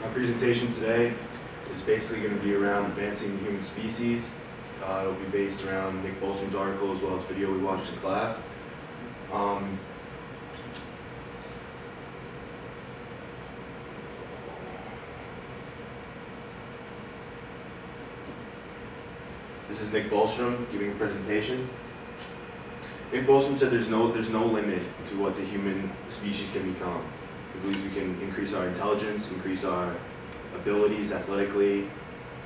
My presentation today is basically going to be around advancing the human species. It'll be based around Nick Bostrom article as well as video we watched in class. This is Nick Bostrom giving a presentation. Nick Bostrom said there's no limit to what the human species can become. He believes we can increase our intelligence, increase our abilities athletically,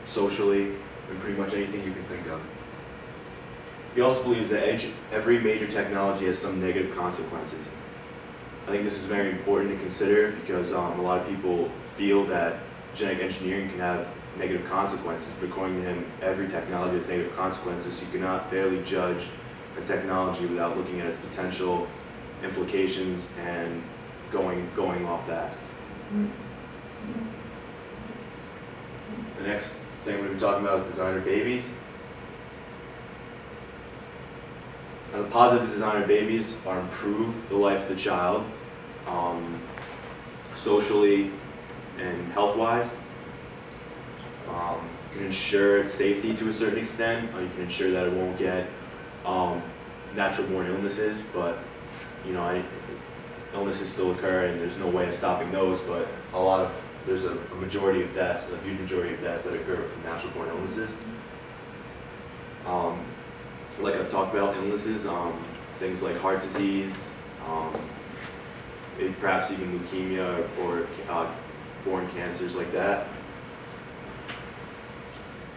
socially, and pretty much anything you can think of. He also believes that every major technology has some negative consequences. I think this is very important to consider because a lot of people feel that genetic engineering can have negative consequences, but according to him, every technology has negative consequences. So you cannot fairly judge a technology without looking at its potential implications and going off that. The next thing we're going to be talking about is designer babies. Now, the positive designer babies are improve the life of the child, socially and health-wise. You can ensure its safety to a certain extent. You can ensure that it won't get natural-born illnesses, but illnesses still occur, and there's no way of stopping those. But there's a majority of deaths, a huge majority of deaths that occur from natural-born illnesses. Like I've talked about, illnesses, things like heart disease, maybe perhaps even leukemia or born cancers like that.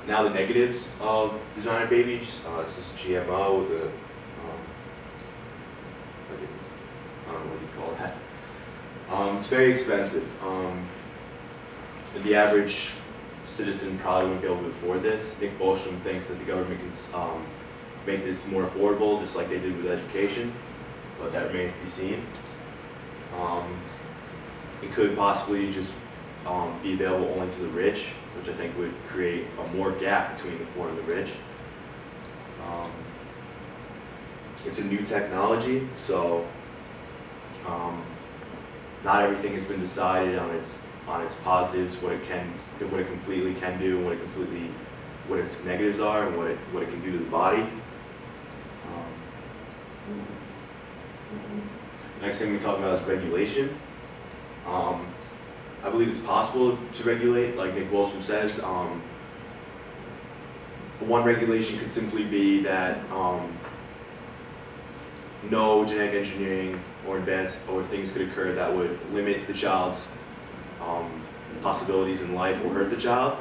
Now the negatives of designer babies. This is GMO, I don't know what you call that. It's very expensive. The average citizen probably wouldn't be able to afford this. Nick Bostrom thinks that the government can make this more affordable, just like they did with education, but that remains to be seen. It could possibly just be available only to the rich, which I think would create a more gap between the poor and the rich. It's a new technology, so not everything has been decided on its positives, what it completely can do, and what its negatives are, and what it can do to the body. Next thing we talk about is regulation. I believe it's possible to regulate, like Nick Bostrom says. One regulation could simply be that no genetic engineering or advanced or things could occur that would limit the child's possibilities in life or hurt the child,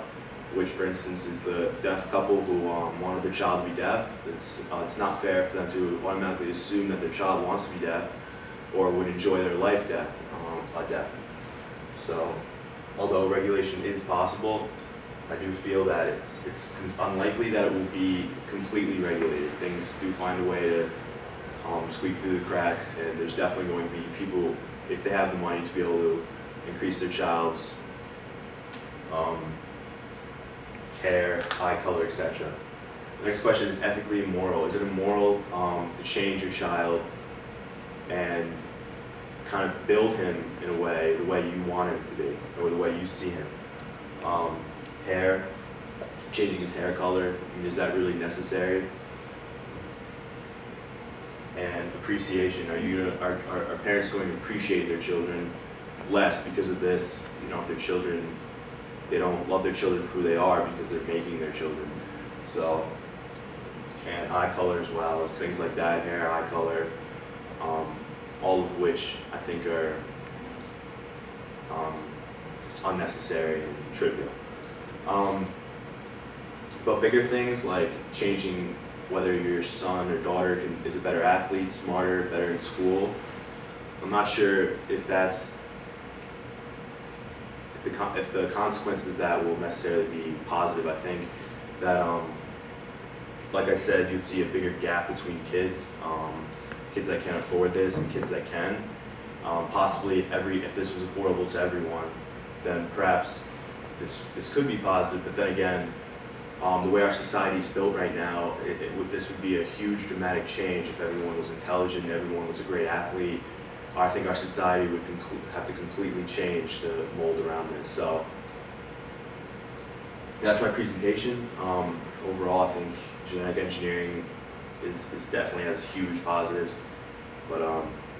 which for instance is the deaf couple who wanted their child to be deaf. It's not fair for them to automatically assume that their child wants to be deaf or would enjoy their life deaf. So, although regulation is possible, I do feel that it's unlikely that it will be completely regulated. Things do find a way to squeak through the cracks, and there's definitely going to be people, if they have the money, to be able to increase their child's hair, eye color, etc. The next question is ethically immoral. Is it immoral to change your child and kind of build him in a way, the way you want him to be, or the way you see him? Hair, changing his hair color, I mean, is that really necessary? And appreciation, are parents going to appreciate their children less because of this? If their children, they don't love their children for who they are because they're making their children. So, and eye color as well, things like that, hair, eye color, all of which I think are just unnecessary and trivial. But bigger things like changing whether your son or daughter is a better athlete, smarter, better in school. I'm not sure if the consequences of that will necessarily be positive. I think that, like I said, you'd see a bigger gap between kids. Kids that can't afford this and kids that can. Possibly if this was affordable to everyone, then perhaps this could be positive. But then again, the way our society is built right now, this would be a huge dramatic change if everyone was intelligent and everyone was a great athlete. I think our society would have to completely change the mold around this. So that's my presentation. Overall, I think genetic engineering is definitely has huge positives, but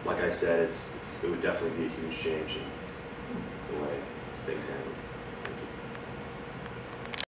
like I said, it would definitely be a huge change in the way things handle.